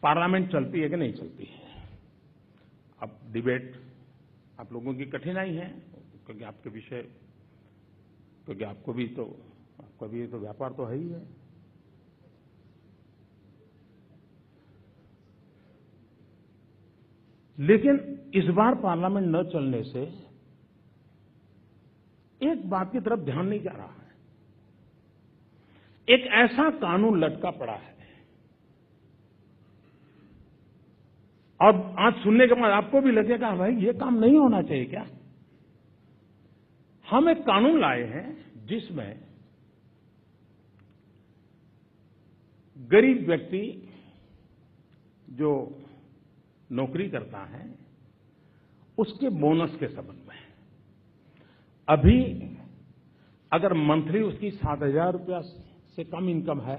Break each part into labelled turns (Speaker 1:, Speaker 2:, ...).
Speaker 1: Parliament चलती है कि नहीं चलती है। अब डिबेट आप लोगों की कठिनाई है, क्योंकि आपके विषय, क्योंकि आपका भी तो व्यापार तो है ही है। लेकिन इस बार पार्लियामेंट न चलने से एक बात की तरफ ध्यान नहीं जा रहा है। एक ऐसा कानून लटका पड़ा है, और आज सुनने के बाद आपको भी लगेगा भाई ये काम नहीं होना चाहिए क्या। हम एक कानून लाए हैं जिसमें गरीब व्यक्ति जो नौकरी करता है उसके बोनस के संबंध में, अभी अगर मंथली उसकी 7,000 रुपया से कम इनकम है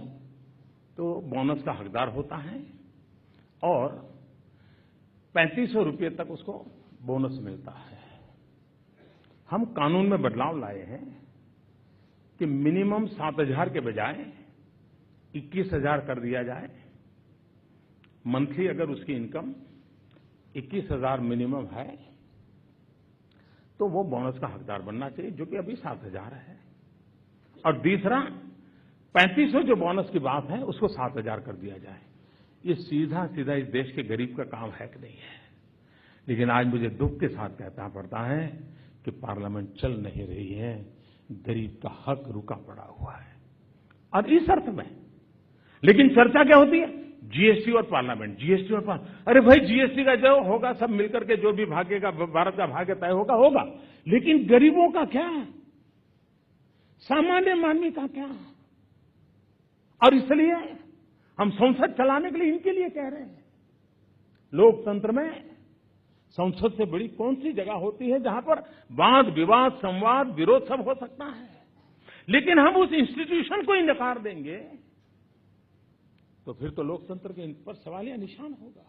Speaker 1: तो बोनस का हकदार होता है, और 3,500 रुपये तक उसको बोनस मिलता है। हम कानून में बदलाव लाए हैं कि मिनिमम 7,000 के बजाय 21,000 कर दिया जाए। मंथली अगर उसकी इनकम 21,000 मिनिमम है तो वो बोनस का हकदार बनना चाहिए, जो कि अभी 7,000 है। और दूसरा 3,500 जो बोनस की बात है उसको 7,000 कर दिया जाए। ये सीधा सीधा इस देश के गरीब का काम है कि नहीं है। लेकिन आज मुझे दुख के साथ कहना पड़ता है कि पार्लियामेंट चल नहीं रही है, गरीब का हक रुका पड़ा हुआ है। और इस अर्थ में, लेकिन चर्चा क्या होती है, जीएसटी और पार्लियामेंट, जीएसटी और पार्लियामेंट। अरे भाई जीएसटी का जो होगा सब मिलकर के जो भी भागेगा, भारत का भाग्य तय होगा, लेकिन गरीबों का क्या, सामान्य मानवी का क्या। और इसलिए हम संसद चलाने के लिए इनके लिए कह रहे हैं। लोकतंत्र में संसद से बड़ी कौन सी जगह होती है जहां पर वाद विवाद, संवाद, विरोध सब हो सकता है। लेकिन हम उस इंस्टीट्यूशन को ही नकार देंगे तो फिर तो लोकतंत्र के इन पर सवालिया निशान होगा।